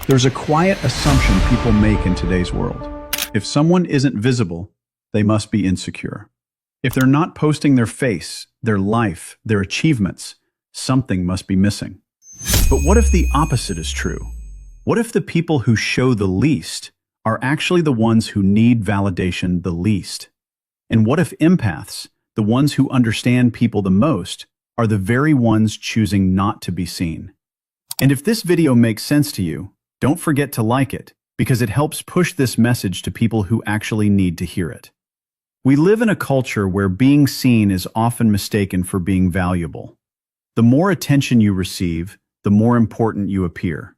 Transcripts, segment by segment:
There's a quiet assumption people make in today's world. If someone isn't visible, they must be insecure. If they're not posting their face, their life, their achievements, something must be missing. But what if the opposite is true? What if the people who show the least are actually the ones who need validation the least? And what if empaths, the ones who understand people the most, are the very ones choosing not to be seen? And if this video makes sense to you, don't forget to like it, because it helps push this message to people who actually need to hear it. We live in a culture where being seen is often mistaken for being valuable. The more attention you receive, the more important you appear.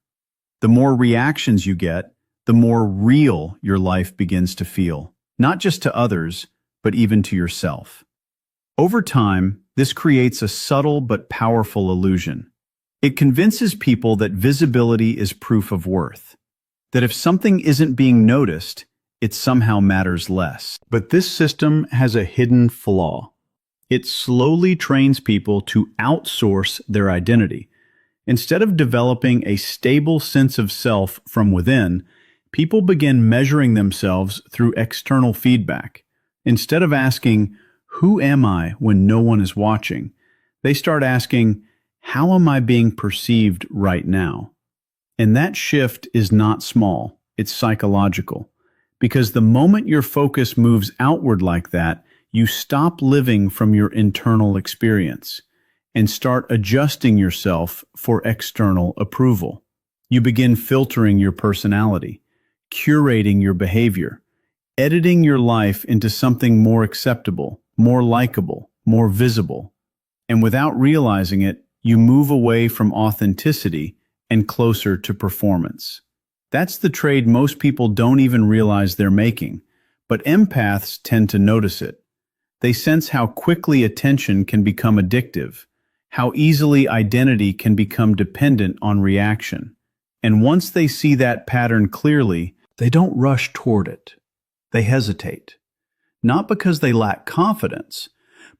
The more reactions you get, the more real your life begins to feel, not just to others, but even to yourself. Over time, this creates a subtle but powerful illusion. It convinces people that visibility is proof of worth, that if something isn't being noticed, it somehow matters less. But this system has a hidden flaw. It slowly trains people to outsource their identity. Instead of developing a stable sense of self from within, people begin measuring themselves through external feedback. Instead of asking, "Who am I?" when no one is watching, they start asking, "How am I being perceived right now?" And that shift is not small, it's psychological. Because the moment your focus moves outward like that, you stop living from your internal experience and start adjusting yourself for external approval. You begin filtering your personality, curating your behavior, editing your life into something more acceptable, more likable, more visible. And without realizing it, you move away from authenticity and closer to performance. That's the trade most people don't even realize they're making, but empaths tend to notice it. They sense how quickly attention can become addictive, how easily identity can become dependent on reaction. And once they see that pattern clearly, they don't rush toward it. They hesitate. Not because they lack confidence,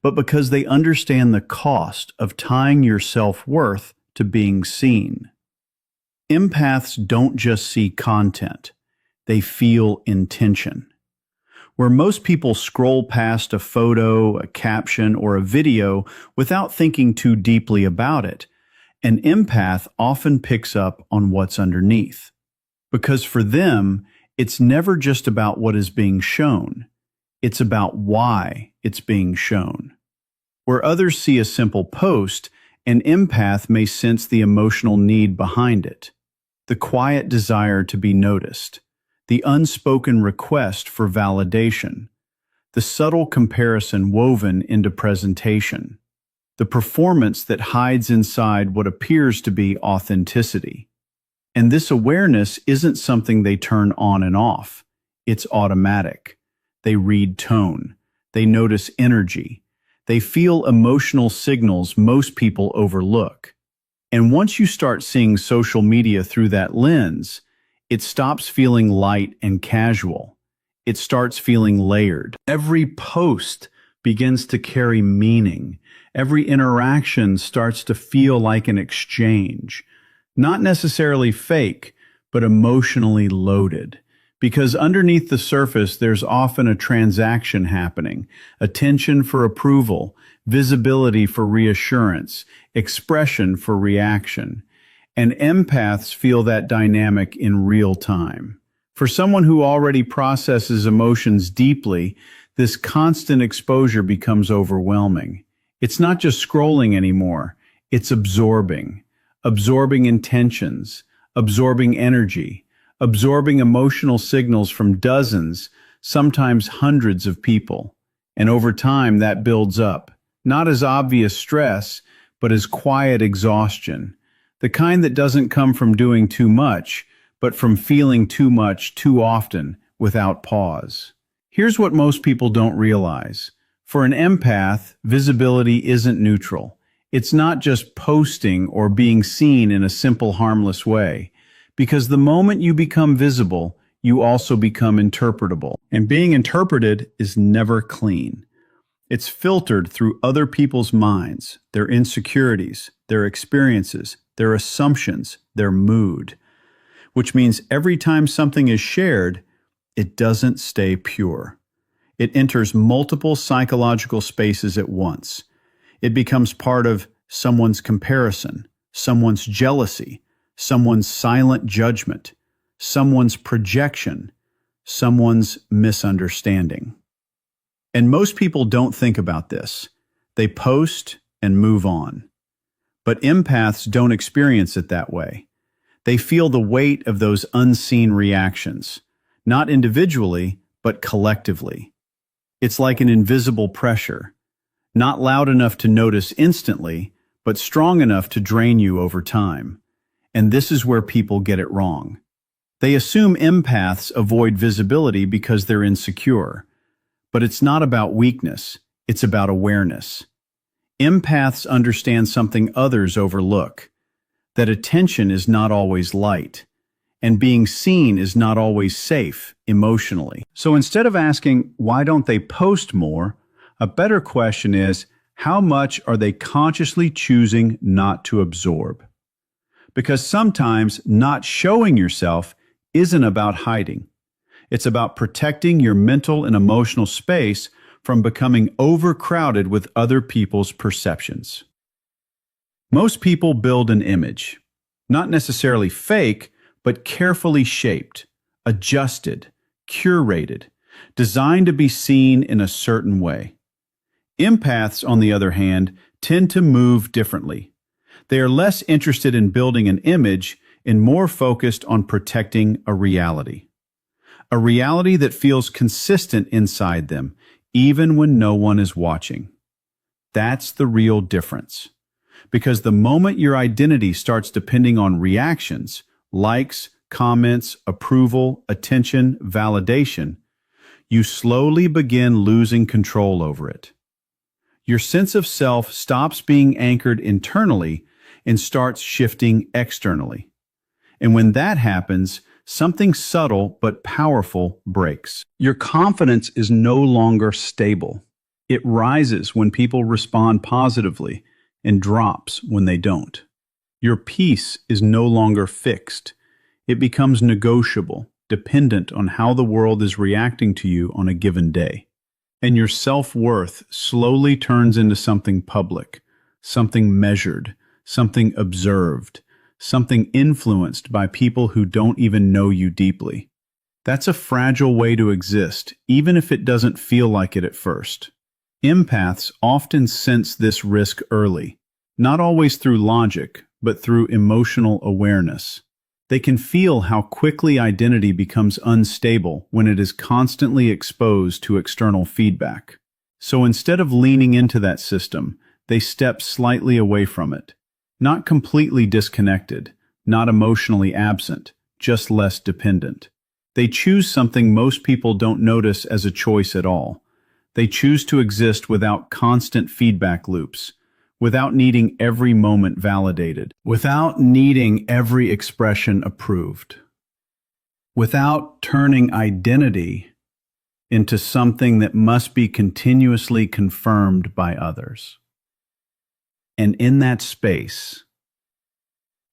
but because they understand the cost of tying your self-worth to being seen. Empaths don't just see content, they feel intention. Where most people scroll past a photo, a caption, or a video without thinking too deeply about it, an empath often picks up on what's underneath. Because for them, it's never just about what is being shown. It's about why it's being shown. Where others see a simple post, an empath may sense the emotional need behind it, the quiet desire to be noticed, the unspoken request for validation, the subtle comparison woven into presentation, the performance that hides inside what appears to be authenticity. And this awareness isn't something they turn on and off. It's automatic. They read tone. They notice energy. They feel emotional signals most people overlook. And once you start seeing social media through that lens, it stops feeling light and casual. It starts feeling layered. Every post begins to carry meaning. Every interaction starts to feel like an exchange. Not necessarily fake, but emotionally loaded. Because underneath the surface, there's often a transaction happening, attention for approval, visibility for reassurance, expression for reaction. And empaths feel that dynamic in real time. For someone who already processes emotions deeply, this constant exposure becomes overwhelming. It's not just scrolling anymore, it's absorbing intentions, absorbing energy, absorbing emotional signals from dozens, sometimes hundreds of people. And over time, that builds up, not as obvious stress, but as quiet exhaustion, the kind that doesn't come from doing too much, but from feeling too much too often without pause. Here's what most people don't realize. For an empath, visibility isn't neutral. It's not just posting or being seen in a simple, harmless way. Because the moment you become visible, you also become interpretable. And being interpreted is never clean. It's filtered through other people's minds, their insecurities, their experiences, their assumptions, their mood. which means every time something is shared, it doesn't stay pure. It enters multiple psychological spaces at once. It becomes part of someone's comparison, someone's jealousy, someone's silent judgment, someone's projection, someone's misunderstanding. And most people don't think about this. They post and move on. But empaths don't experience it that way. They feel the weight of those unseen reactions, not individually, but collectively. It's like an invisible pressure, not loud enough to notice instantly, but strong enough to drain you over time. And this is where people get it wrong. They assume empaths avoid visibility because they're insecure. But it's not about weakness, it's about awareness. Empaths understand something others overlook, that attention is not always light, and being seen is not always safe emotionally. So instead of asking, why don't they post more, a better question is, how much are they consciously choosing not to absorb? Because sometimes not showing yourself isn't about hiding. It's about protecting your mental and emotional space from becoming overcrowded with other people's perceptions. Most people build an image, not necessarily fake, but carefully shaped, adjusted, curated, designed to be seen in a certain way. Empaths, on the other hand, tend to move differently. They are less interested in building an image and more focused on protecting a reality. A reality that feels consistent inside them, even when no one is watching. That's the real difference. Because the moment your identity starts depending on reactions, likes, comments, approval, attention, validation, you slowly begin losing control over it. Your sense of self stops being anchored internally and starts shifting externally. And when that happens, something subtle but powerful breaks. Your confidence is no longer stable. It rises when people respond positively and drops when they don't. Your peace is no longer fixed. It becomes negotiable, dependent on how the world is reacting to you on a given day. And your self-worth slowly turns into something public, something measured, something observed, something influenced by people who don't even know you deeply. That's a fragile way to exist, even if it doesn't feel like it at first. Empaths often sense this risk early, not always through logic, but through emotional awareness. They can feel how quickly identity becomes unstable when it is constantly exposed to external feedback. So instead of leaning into that system, they step slightly away from it. Not completely disconnected, not emotionally absent, just less dependent. They choose something most people don't notice as a choice at all. They choose to exist without constant feedback loops, without needing every moment validated, without needing every expression approved, without turning identity into something that must be continuously confirmed by others. And in that space,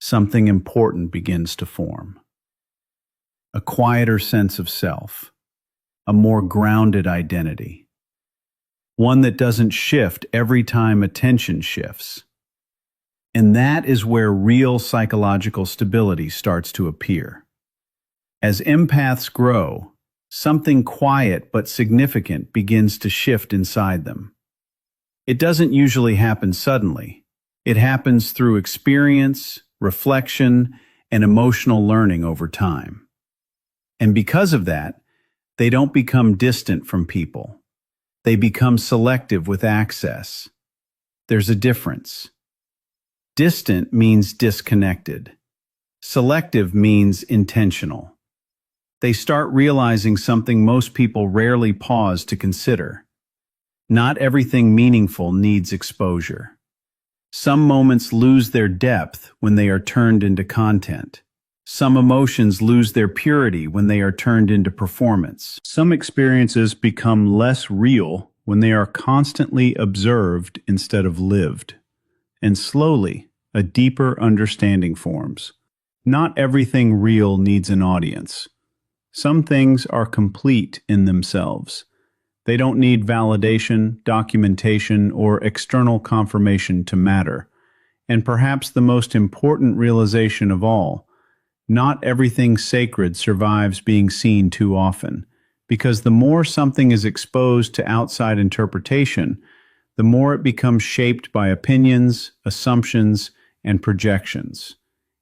something important begins to form. A quieter sense of self, a more grounded identity, one that doesn't shift every time attention shifts. And that is where real psychological stability starts to appear. As empaths grow, something quiet but significant begins to shift inside them. It doesn't usually happen suddenly. It happens through experience, reflection, and emotional learning over time. And because of that, they don't become distant from people. They become selective with access. There's a difference. Distant means disconnected. Selective means intentional. They start realizing something most people rarely pause to consider. Not everything meaningful needs exposure. Some moments lose their depth when they are turned into content. Some emotions lose their purity when they are turned into performance. Some experiences become less real when they are constantly observed instead of lived. And slowly, a deeper understanding forms. Not everything real needs an audience. Some things are complete in themselves. They don't need validation, documentation, or external confirmation to matter. And perhaps the most important realization of all, not everything sacred survives being seen too often, because the more something is exposed to outside interpretation, the more it becomes shaped by opinions, assumptions, and projections.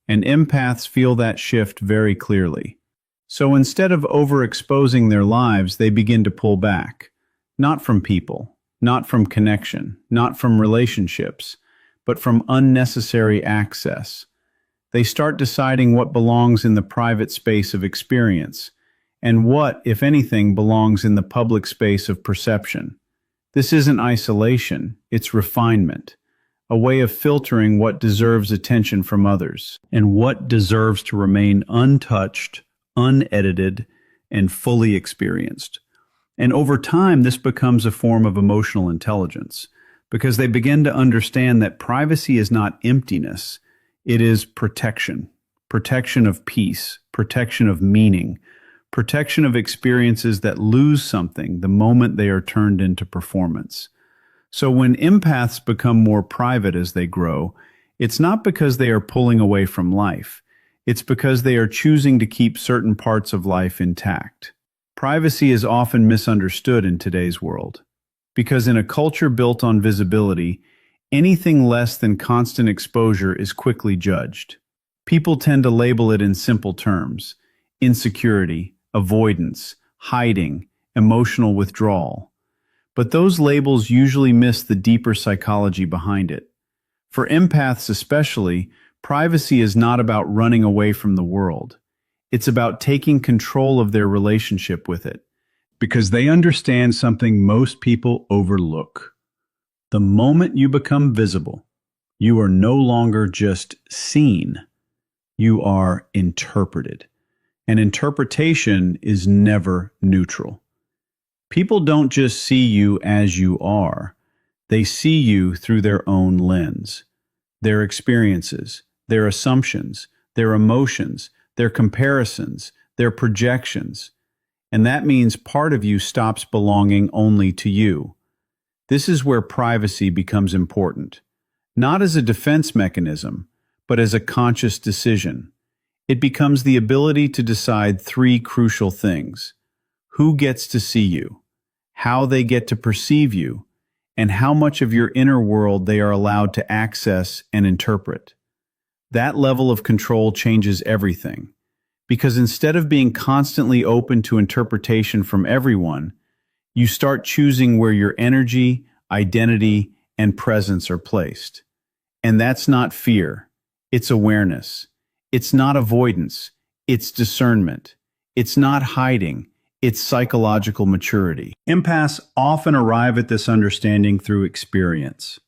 And empaths feel that shift very clearly. So instead of overexposing their lives, they begin to pull back. Not from people, not from connection, not from relationships, but from unnecessary access. They start deciding what belongs in the private space of experience, and what, if anything, belongs in the public space of perception. This isn't isolation, it's refinement, a way of filtering what deserves attention from others, and what deserves to remain untouched, unedited, and fully experienced. And over time, this becomes a form of emotional intelligence, because they begin to understand that privacy is not emptiness, it is protection. Protection of peace, protection of meaning, protection of experiences that lose something the moment they are turned into performance. So when empaths become more private as they grow, it's not because they are pulling away from life. It's because they are choosing to keep certain parts of life intact. Privacy is often misunderstood in today's world, because in a culture built on visibility, anything less than constant exposure is quickly judged. People tend to label it in simple terms: insecurity, avoidance, hiding, emotional withdrawal. But those labels usually miss the deeper psychology behind it. For empaths especially, privacy is not about running away from the world. It's about taking control of their relationship with it, because they understand something most people overlook. The moment you become visible, you are no longer just seen, you are interpreted. And interpretation is never neutral. People don't just see you as you are, they see you through their own lens. Their experiences, their assumptions, their emotions, their comparisons, their projections. And that means part of you stops belonging only to you. This is where privacy becomes important, not as a defense mechanism, but as a conscious decision. It becomes the ability to decide three crucial things: who gets to see you, how they get to perceive you, and how much of your inner world they are allowed to access and interpret. That level of control changes everything, because instead of being constantly open to interpretation from everyone, you start choosing where your energy, identity, and presence are placed. And that's not fear, it's awareness. It's not avoidance, it's discernment. It's not hiding, it's psychological maturity. Empaths often arrive at this understanding through experience.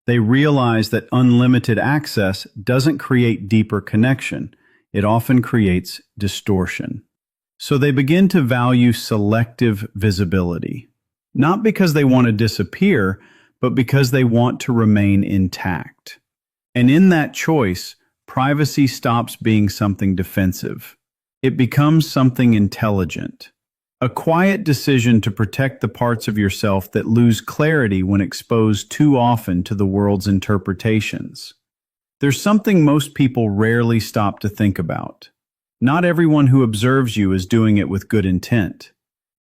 They realize that unlimited access doesn't create deeper connection, it often creates distortion. So they begin to value selective visibility, not because they want to disappear, but because they want to remain intact. And in that choice, privacy stops being something defensive. It becomes something intelligent. A quiet decision to protect the parts of yourself that lose clarity when exposed too often to the world's interpretations. There's something most people rarely stop to think about. Not everyone who observes you is doing it with good intent.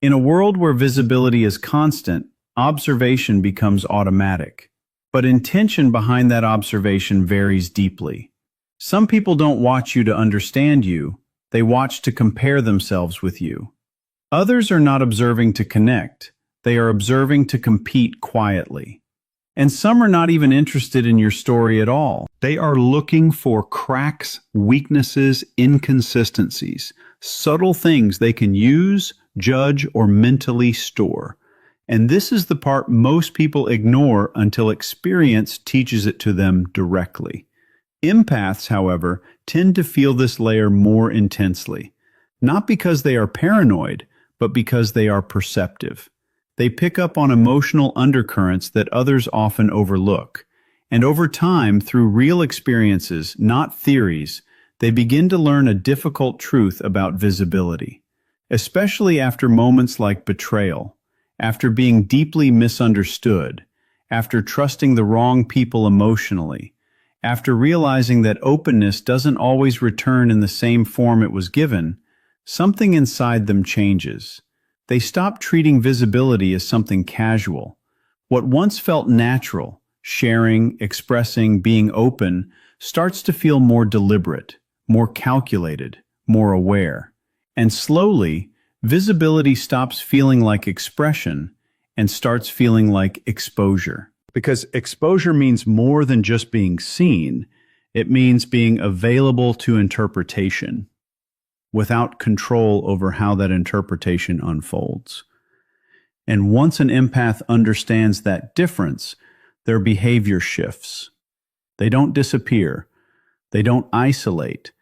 In a world where visibility is constant, observation becomes automatic. But intention behind that observation varies deeply. Some people don't watch you to understand you, they watch to compare themselves with you. Others are not observing to connect, they are observing to compete quietly. And some are not even interested in your story at all. They are looking for cracks, weaknesses, inconsistencies, subtle things they can use, judge, or mentally store. And this is the part most people ignore until experience teaches it to them directly. Empaths, however, tend to feel this layer more intensely, not because they are paranoid, but because they are perceptive. They pick up on emotional undercurrents that others often overlook, and over time, through real experiences, not theories, they begin to learn a difficult truth about visibility, especially after moments like betrayal, after being deeply misunderstood, after trusting the wrong people emotionally, after realizing that openness doesn't always return in the same form it was given. Something inside them changes. They stop treating visibility as something casual. What once felt natural, sharing, expressing, being open, starts to feel more deliberate, more calculated, more aware. And slowly, visibility stops feeling like expression and starts feeling like exposure. Because exposure means more than just being seen. It means being available to interpretation, without control over how that interpretation unfolds. And once an empath understands that difference, their behavior shifts. They don't disappear, they don't isolate,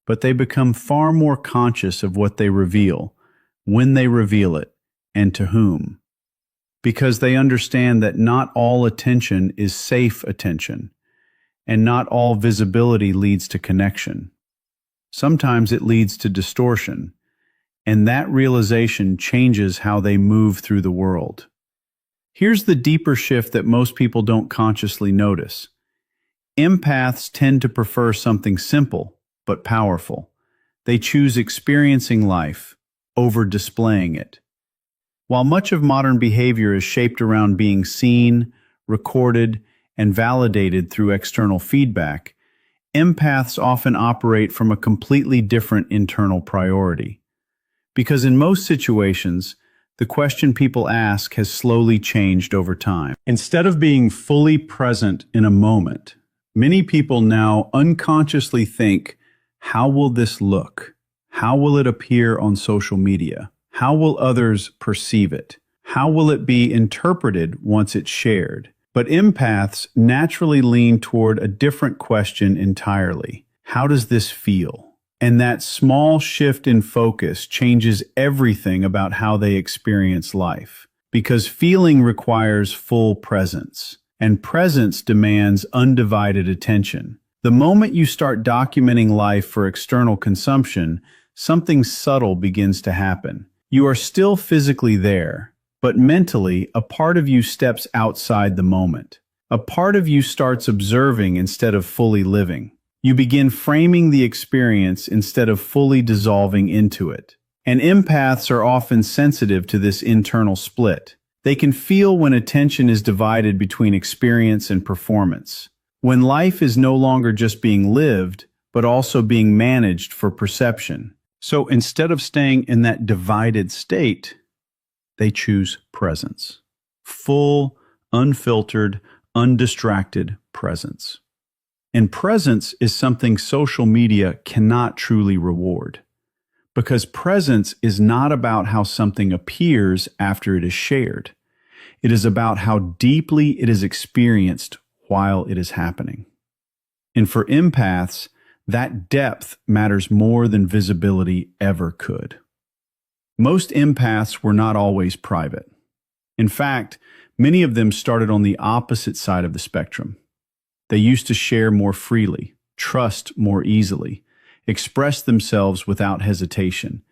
but they become far more conscious of what they reveal, when they reveal it, and to whom. Because they understand that not all attention is safe attention, and not all visibility leads to connection. Sometimes it leads to distortion, and that realization changes how they move through the world. Here's the deeper shift that most people don't consciously notice. Empaths tend to prefer something simple but powerful. They choose experiencing life over displaying it. While much of modern behavior is shaped around being seen, recorded, and validated through external feedback, empaths often operate from a completely different internal priority. Because in most situations, the question people ask has slowly changed over time. Instead of being fully present in a moment, many people now unconsciously think, how will this look? How will it appear on social media? How will others perceive it? How will it be interpreted once it's shared? But empaths naturally lean toward a different question entirely. How does this feel? And that small shift in focus changes everything about how they experience life. Because feeling requires full presence, and presence demands undivided attention. The moment you start documenting life for external consumption, something subtle begins to happen. You are still physically there, but mentally, a part of you steps outside the moment. A part of you starts observing instead of fully living. You begin framing the experience instead of fully dissolving into it. And empaths are often sensitive to this internal split. They can feel when attention is divided between experience and performance. When life is no longer just being lived, but also being managed for perception. So instead of staying in that divided state, they choose presence. Full, unfiltered, undistracted presence. And presence is something social media cannot truly reward. Because presence is not about how something appears after it is shared. It is about how deeply it is experienced while it is happening. And for empaths, that depth matters more than visibility ever could. Most empaths were not always private. In fact, many of them started on the opposite side of the spectrum. They used to share more freely, trust more easily, express themselves without hesitation,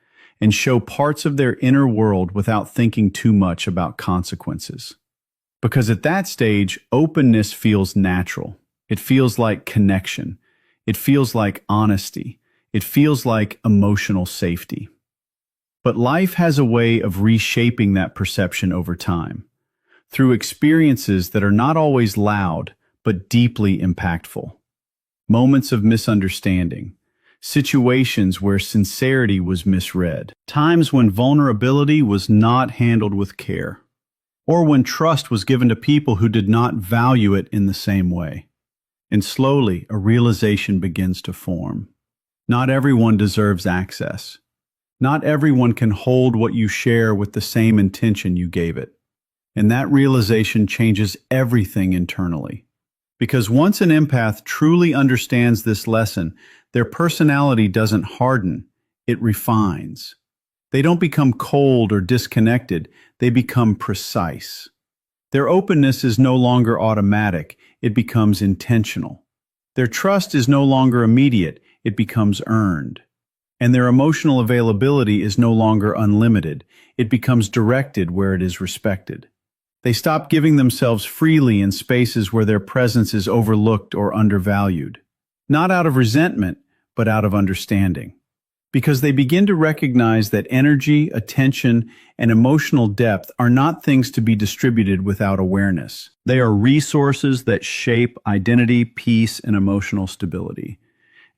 and show parts of their inner world without thinking too much about consequences. Because at that stage, openness feels natural. It feels like connection. It feels like honesty. It feels like emotional safety. But life has a way of reshaping that perception over time, through experiences that are not always loud, but deeply impactful. Moments of misunderstanding, situations where sincerity was misread, times when vulnerability was not handled with care, or when trust was given to people who did not value it in the same way. And slowly, a realization begins to form. Not everyone deserves access. Not everyone can hold what you share with the same intention you gave it. And that realization changes everything internally. Because once an empath truly understands this lesson, their personality doesn't harden, it refines. They don't become cold or disconnected, they become precise. Their openness is no longer automatic, it becomes intentional. Their trust is no longer immediate, it becomes earned. And their emotional availability is no longer unlimited. It becomes directed where it is respected. They stop giving themselves freely in spaces where their presence is overlooked or undervalued. Not out of resentment, but out of understanding. Because they begin to recognize that energy, attention, and emotional depth are not things to be distributed without awareness. They are resources that shape identity, peace, and emotional stability.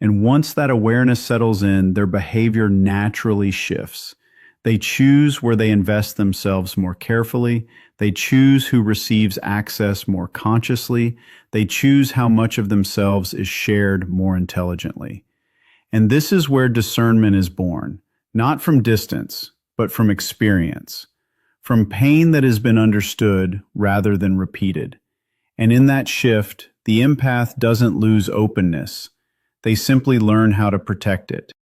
And once that awareness settles in, their behavior naturally shifts. They choose where they invest themselves more carefully. They choose who receives access more consciously. They choose how much of themselves is shared more intelligently. And this is where discernment is born, not from distance, but from experience, from pain that has been understood rather than repeated. And in that shift, the empath doesn't lose openness. They simply learn how to protect it.